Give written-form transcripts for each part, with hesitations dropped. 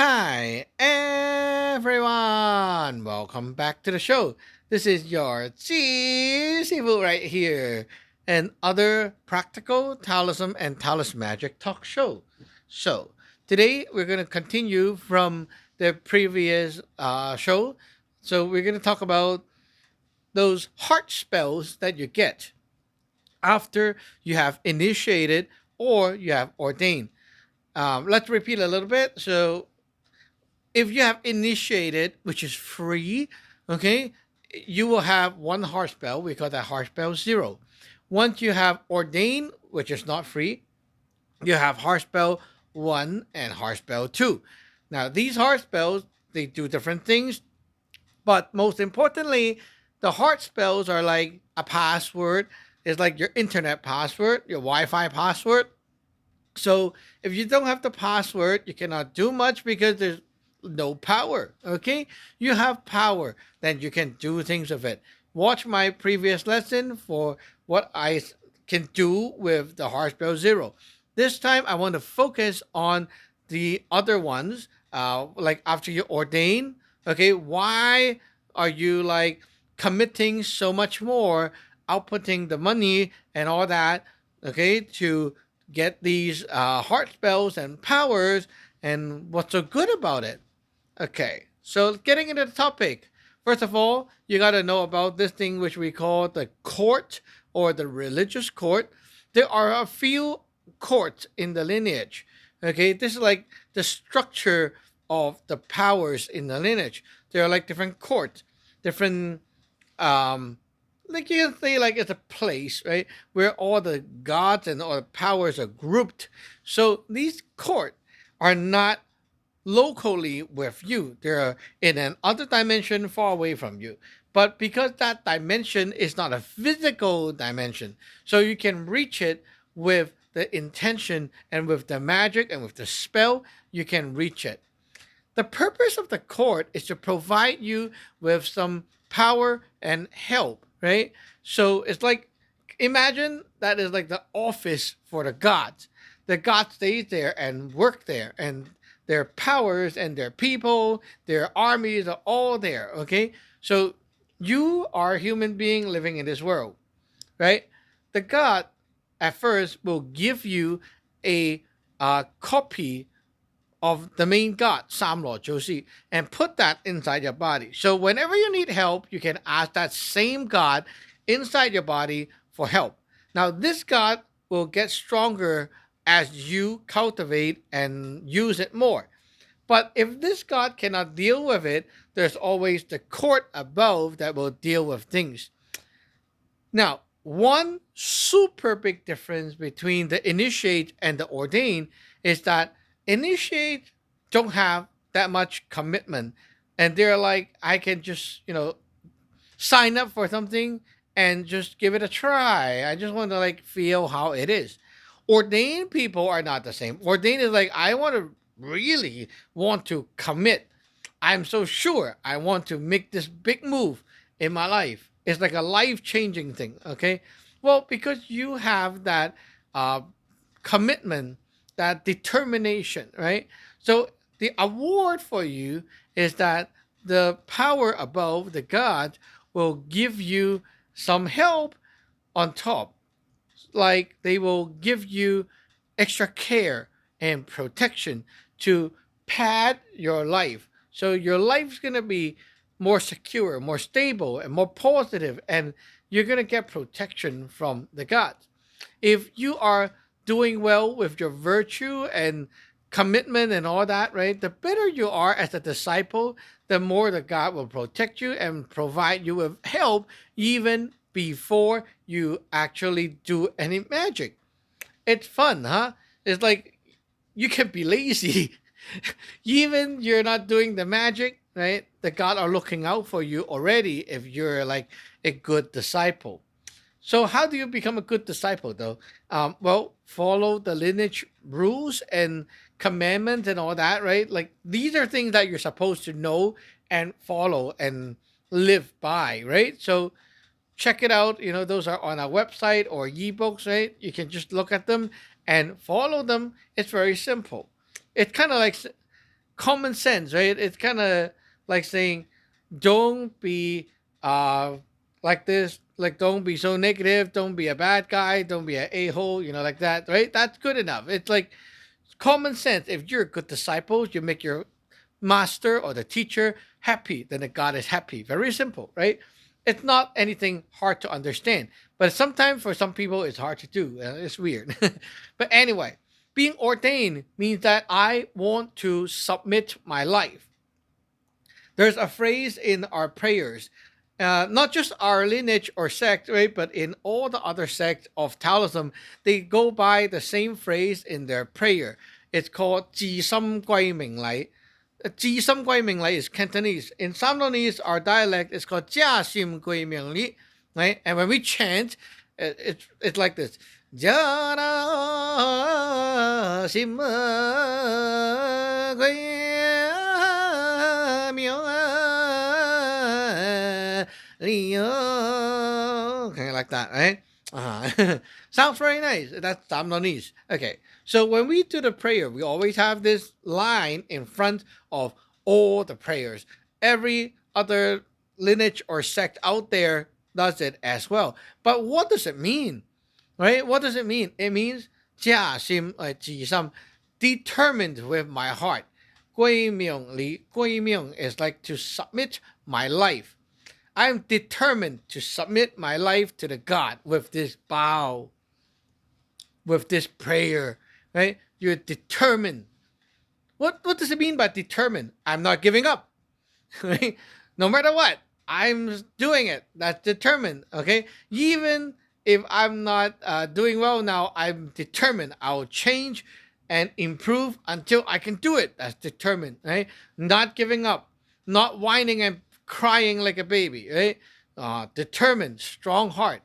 Hi, everyone! Welcome back to the show. This is your Jee Sifu right here, and other practical Taoism and Taoist magic talk show. So, today we're going to continue from the previous show. So, we're going to talk about those heart spells that you get after you have initiated or you have ordained. Let's repeat a little bit. So, if you have initiated, which is free, okay, you will have one heart spell. We call that heart spell zero. Once you have ordained, which is not free, you have heart spell one and heart spell two. Now, these heart spells, they do different things, but most importantly, the heart spells are like a password. It's like your internet password, your Wi Fi password. So if you don't have the password, you cannot do much because there's no power. Okay, you have power, then you can do things with it. Watch my previous lesson for what can do with the Heartspell Zero. This time, I want to focus on the other ones. Like after you ordain, okay, why are you like committing so much more, outputting the money and all that, okay, to get these heart spells and powers, and what's so good about it? Okay, so getting into the topic. First of all, you got to know about this thing which we call the court or the religious court. There are a few courts in the lineage. Okay, this is like the structure of the powers in the lineage. There are like different courts, different um like you can say like it's a place, right, where all the gods and all the powers are grouped. So these court are not locally with you. They're in an other dimension far away from you. But because that dimension is not a physical dimension, so you can reach it with the intention and with the magic and with the spell, you can reach it. The purpose of the court is to provide you with some power and help, right? So it's like, imagine that is like the office for the gods. The gods stay there and work there, and their powers and their people, their armies are all there. Okay, so you are a human being living in this world, right? The god at first will give you a copy of the main god, Samlo Joshi, and put that inside your body. So whenever you need help, you can ask that same god inside your body for help. Now, this god will get stronger as you cultivate and use it more. But if this god cannot deal with it, there's always the court above that will deal with things. Now, one super big difference between the initiate and the ordain is that initiate don't have that much commitment, and they're like, I can just, sign up for something and just give it a try. I just want to like feel how it is. Ordained people are not the same. Ordained is like, I want to really want to commit. I'm so sure I want to make this big move in my life. It's like a life changing thing. Okay. Well, because you have that uh, commitment, that determination, right? So the award for you is that the power above, the God, will give you some help on top. Like they will give you extra care and protection to pad your life. So your life's going to be more secure, more stable, and more positive, and you're going to get protection from the gods. If you are doing well with your virtue and commitment and all that, right? The better you are as a disciple, the more the God will protect you and provide you with help even before you actually do any magic. It's fun, huh? It's like you can be lazy. Even you're not doing the magic, right? The God are looking out for you already if you're like a good disciple. So how do you become a good disciple, though? Well, follow the lineage rules and commandments and all that, right? Like these are things that you're supposed to know and follow and live by, right? So check it out. Those are on our website or ebooks, right? You can just look at them and follow them. It's very simple. It's kind of like common sense, right? It's kind of like saying, don't be uh like this, like don't be so negative, don't be a bad guy, don't be an a-hole, like that, right? That's good enough. It's like common sense. If you're a good disciple, you make your master or the teacher happy, then the God is happy. Very simple, right? It's not anything hard to understand, but sometimes for some people it's hard to do. It's weird. But anyway, being ordained means that I want to submit my life. There's a phrase in our prayers, not just our lineage or sect, right? But in all the other sects of Taoism, they go by the same phrase in their prayer. It's called Jee Sifu. Ji Sim Gui Ming Li is Cantonese. In Samtonese, our dialect is called Jia Sim Gui Ming Li, right? And when we chant, it's like this. Jia ra sim gui ming li, kind of like that, right? Sounds very nice. That's Samtonese. Okay, so when we do the prayer, we always have this line in front of all the prayers. Every other lineage or sect out there does it as well. But what does it mean? Right? What does it mean? It means 驾心, determined with my heart. 归命 is like to submit my life. I'm determined to submit my life to the God with this bow, with this prayer, right? You're determined. What does it mean by determined? I'm not giving up. Right? No matter what, I'm doing it. That's determined. Okay, even if I'm not doing well now, I'm determined. I'll change and improve until I can do it. That's determined. Right? Not giving up, not whining and crying like a baby. Right? Determined, strong heart.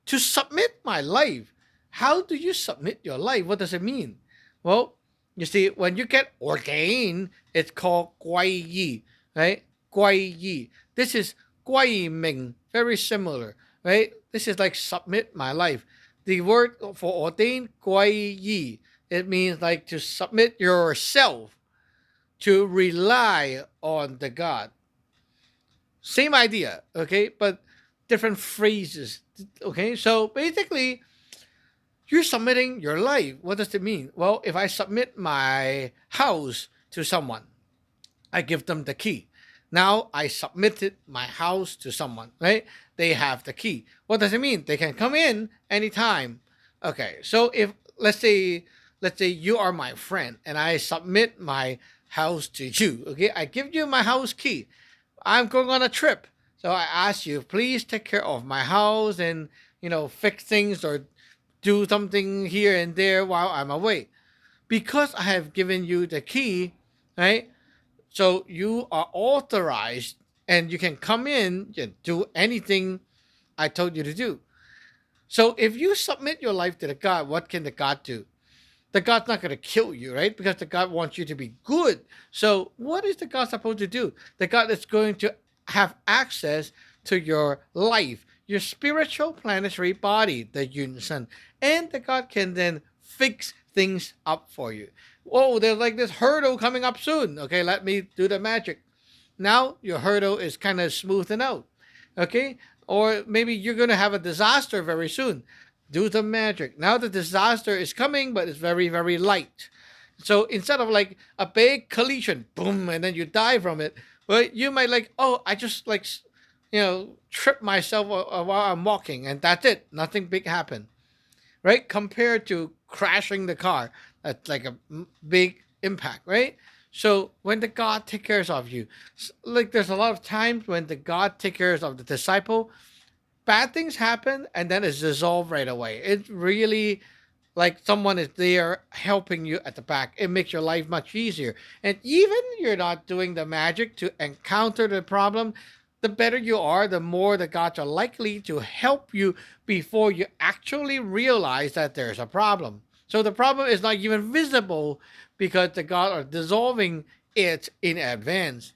To submit my life. How do you submit your life? What does it mean? Well, you see, when you get ordained, it's called 归yi, right? 归yi. This is 归命, very similar, right? This is like submit my life. The word for ordained, 归yi, it means like to submit yourself, to rely on the God. Same idea, okay, but different phrases, okay? So basically, you're submitting your life. What does it mean? Well, if I submit my house to someone, I give them the key. Now I submitted my house to someone, right? They have the key. What does it mean? They can come in anytime. Okay, so if let's say you are my friend and I submit my house to you, okay? I give you my house key. I'm going on a trip. So I ask you, please take care of my house and, fix things or do something here and there while I'm away. Because I have given you the key, right? So you are authorized and you can come in and do anything I told you to do. So if you submit your life to the God, what can the God do? The God's not going to kill you, right? Because the God wants you to be good. So what is the God supposed to do? The God is going to have access to your life, your spiritual planetary body, the Yun San, and the God can then fix things up for you. Oh, there's like this hurdle coming up soon. Okay, let me do the magic. Now your hurdle is kind of smoothing out. Okay, or maybe you're going to have a disaster very soon. Do the magic. Now the disaster is coming, but it's very, very light. So instead of like a big collision, boom, and then you die from it, well, you might like, oh, I just like, trip myself while I'm walking, and that's it. Nothing big happened, right? Compared to crashing the car, that's like a big impact, right? So when the God takes care of you, like there's a lot of times when the God takes care of the disciple, bad things happen and then it's dissolved right away. It's really like someone is there helping you at the back. It makes your life much easier. And even you're not doing the magic to encounter the problem, the better you are, the more the gods are likely to help you before you actually realize that there's a problem. So the problem is not even visible because the gods are dissolving it in advance,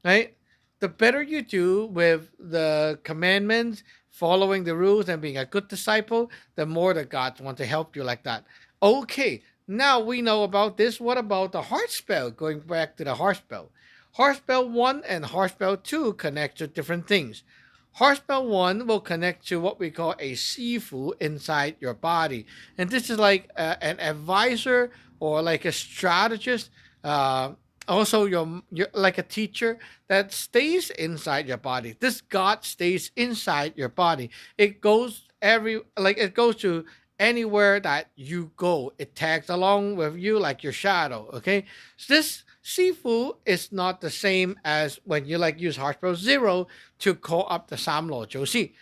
right? The better you do with the commandments, following the rules, and being a good disciple, the more the gods want to help you like that. Okay, Now we know about this. What about the heart spell? Going back to the heart spell. Heart spell 1 and heart spell 2 connect to different things. Heart spell 1 will connect to what we call a Sifu inside your body. And this is like an advisor or like a strategist. Uh, Also, you're like a teacher that stays inside your body. This God stays inside your body. It goes it goes to anywhere that you go. It tags along with you like your shadow. Okay, so this Sifu is not the same as when you like use Heartspell Zero to call up the Samlo Joshi.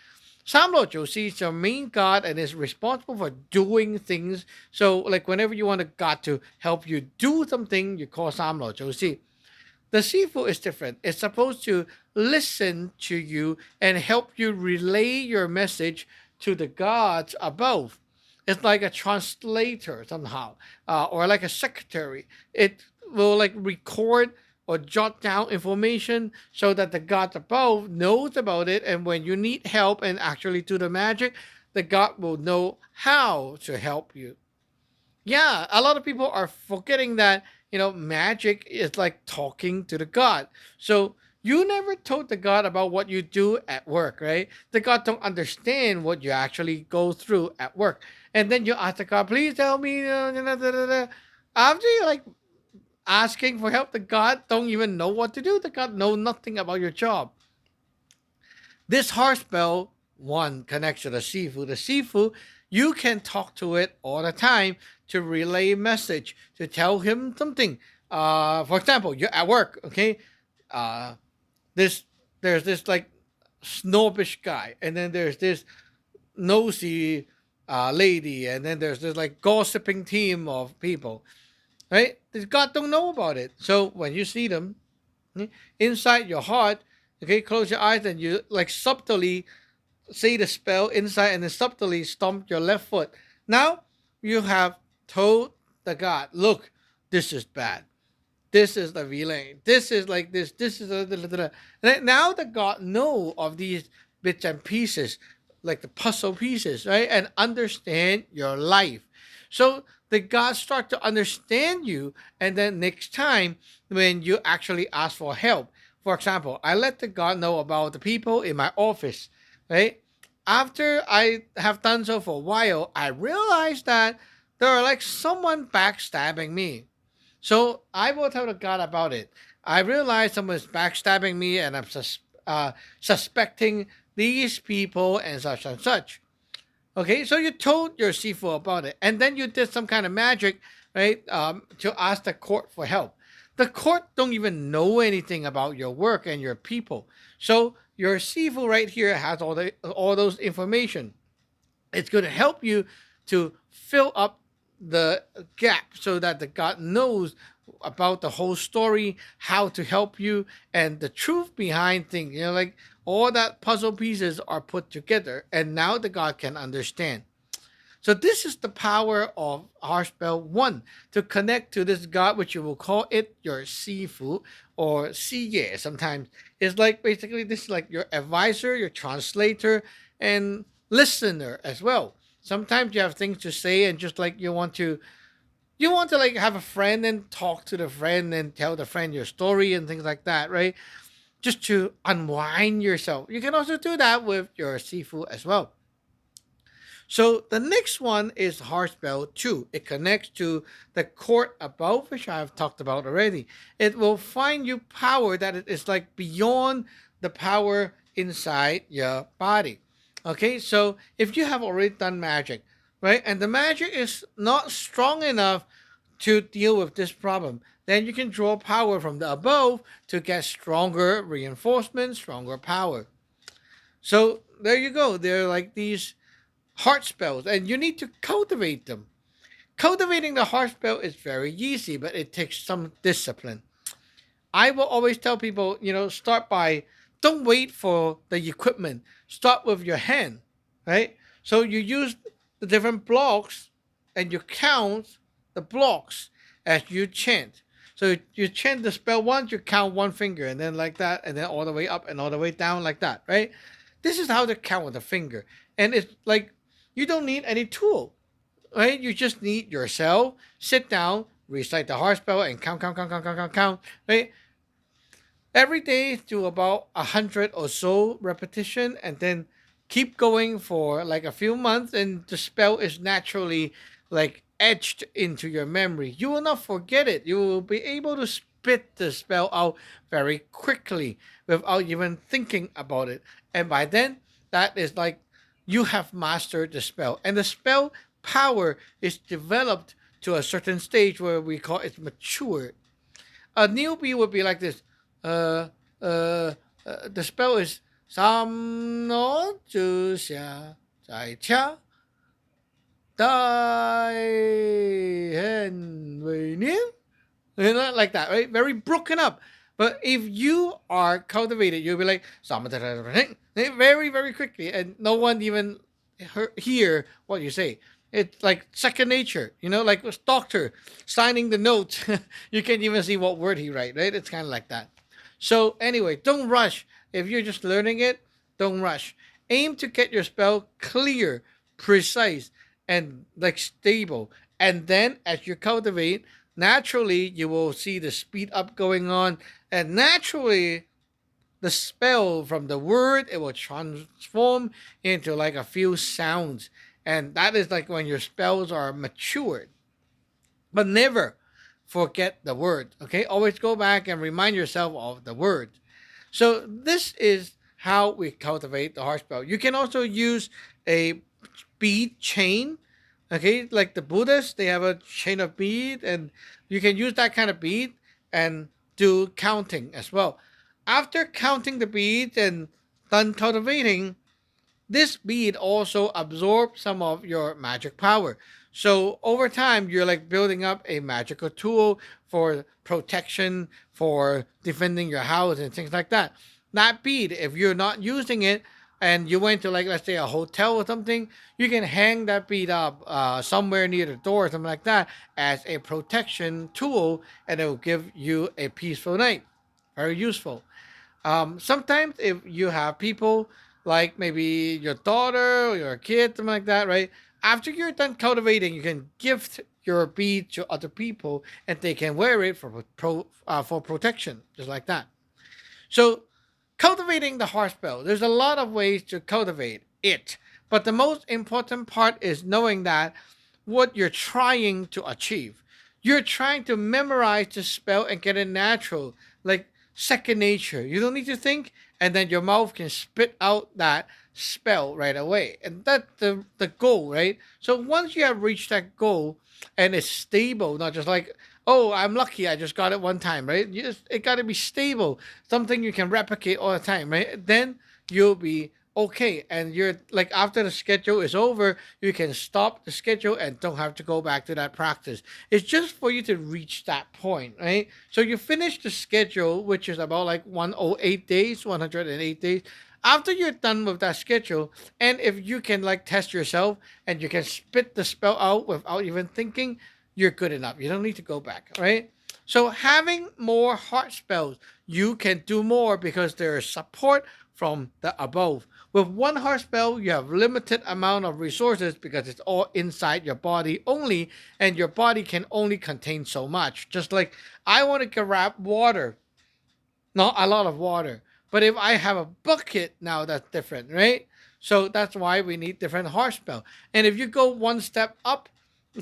Samlo Joshi is your main god and is responsible for doing things. So, like whenever you want a god to help you do something, you call Samlo Joshi. The Sifu is different. It's supposed to listen to you and help you relay your message to the gods above. It's like a translator somehow, or like a secretary. It will like record or jot down information so that the gods above knows about it, and when you need help and actually do the magic, the god will know how to help you. Yeah, a lot of people are forgetting that, magic is like talking to the god. So you never told the god about what you do at work, right? The god don't understand what you actually go through at work. And then you ask the god, please tell me. After you like asking for help, the god don't even know what to do. The god know nothing about your job. This heart spell one connects to the Sifu. The Sifu, you can talk to it all the time to relay a message, to tell him something. For example, you're at work, okay? Uh, this there's this like snobbish guy, and then there's this nosy lady, and then there's this like gossiping team of people, right? This God don't know about it. So when you see them, inside your heart, okay, close your eyes and you like subtly say the spell inside and then subtly stomp your left foot. Now you have told the god, look, this is bad. This is the villain. This is like this. This is now the god know of these bits and pieces, like the puzzle pieces, right? And understand your life. So the gods start to understand you, and then next time when you actually ask for help, for example, I let the god know about the people in my office, right? After I have done so for a while, I realized that there are like someone backstabbing me. So I will tell the God about it. I realize someone is backstabbing me and I'm suspecting these people and such and such. Okay, so you told your Sifu about it, and then you did some kind of magic, right? To ask the court for help. The court don't even know anything about your work and your people. So your Sifu right here has all those information. It's going to help you to fill up the gap so that the God knows about the whole story, how to help you, and the truth behind things. Like all that puzzle pieces are put together, and now the God can understand. So this is the power of Harspell 1 to connect to this God, which you will call it your Sifu or Siye sometimes. It's like basically this is like your advisor, your translator, and listener as well. Sometimes you have things to say and just like you want to like have a friend and talk to the friend and tell the friend your story and things like that, right? Just to unwind yourself. You can also do that with your Sifu as well. So the next one is Heartspell 2. It connects to the court above, which I've talked about already. It will find you power that it is like beyond the power inside your body. Okay, so if you have already done magic, right, and the magic is not strong enough to deal with this problem, then you can draw power from the above to get stronger reinforcement, stronger power. So there you go. They're like these heart spells, and you need to cultivate them. Cultivating the heart spell is very easy, but it takes some discipline. I will always tell people, start by don't wait for the equipment. Start with your hand, right? So you use the different blocks and you count the blocks as you chant. So you chant the spell once, you count one finger, and then like that, and then all the way up and all the way down like that, right? This is how to count with a finger. And it's like you don't need any tool. right? You just need yourself, sit down, recite the heart spell, and count, right? Every day do about 100 or so repetition, and then keep going for like a few months, and the spell is naturally like etched into your memory. You will not forget it. You will be able to spit the spell out very quickly without even thinking about it. And by then, that is like you have mastered the spell, and the spell power is developed to a certain stage where we call it mature. A newbie would be like this. Uh, uh, the spell is Sam no Zhu Xia Zai Qia Dai Hen Wei Nian. You know, like that, right? Very broken up. But if you are cultivated, you'll be like very, very quickly, and no one even hear what you say. It's like second nature, like a doctor signing the notes. You can't even see what word he write, right? It's kind of like that. So anyway, don't rush. If you're just learning it, don't rush. Aim to get your spell clear, precise, and like stable. And then as you cultivate, naturally you will see the speed up going on, and naturally the spell from the word, it will transform into like a few sounds, and that is like when your spells are matured. But never forget the word, okay? Always go back and remind yourself of the word. So this is how we cultivate the heart spell. You can also use a bead chain. Okay, like the Buddhists, they have a chain of bead, and you can use that kind of bead and do counting as well. After counting the beads and done cultivating, this bead also absorbs some of your magic power. So over time, you're like building up a magical tool for protection, for defending your house and things like that. That bead, if you're not using it and you went to like let's say a hotel or something, you can hang that bead up somewhere near the door or something like that as a protection tool, and it will give you a peaceful night. Very useful. Sometimes if you have people like maybe your daughter or your kid, something like that, right? After you're done cultivating, you can gift your bead to other people, and they can wear it for protection, just like that. So, cultivating the heart spell, there's a lot of ways to cultivate it, but the most important part is knowing that what you're trying to achieve. You're trying to memorize the spell and get it natural, like second nature. You don't need to think, and then your mouth can spit out that spell right away. And that's the goal, right? So once you have reached that goal and it's stable, not just like, oh, I'm lucky, I just got it one time, right? It got to be stable, something you can replicate all the time, right? Then you'll be okay, and you're like after the schedule is over, you can stop the schedule and don't have to go back to that practice. It's just for you to reach that point, right? So you finish the schedule, which is about like 108 days, 108 days. After you're done with that schedule, and if you can like test yourself and you can spit the spell out without even thinking, you're good enough. You don't need to go back, right? So having more heart spells, you can do more because there is support from the above. With one heart spell, you have limited amount of resources because it's all inside your body only, and your body can only contain so much. Just like I want to grab water, not a lot of water. But if I have a bucket now, that's different, right? So that's why we need different heart spell. And if you go one step up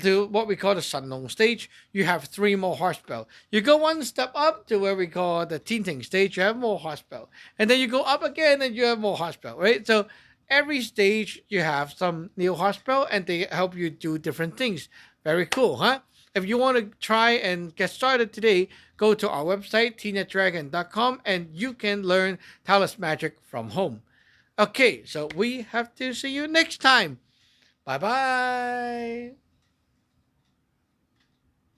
to what we call the Sunlong stage, you have three more heart spell. You go one step up to where we call the Tinting stage, you have more heart spell. And then you go up again and you have more heart spell, right? So every stage you have some new heart spell, and they help you do different things. Very cool, huh? If you want to try and get started today, go to our website, teenagedragon.com, and you can learn Talos Magic from home. Okay, so we have to see you next time. Bye bye.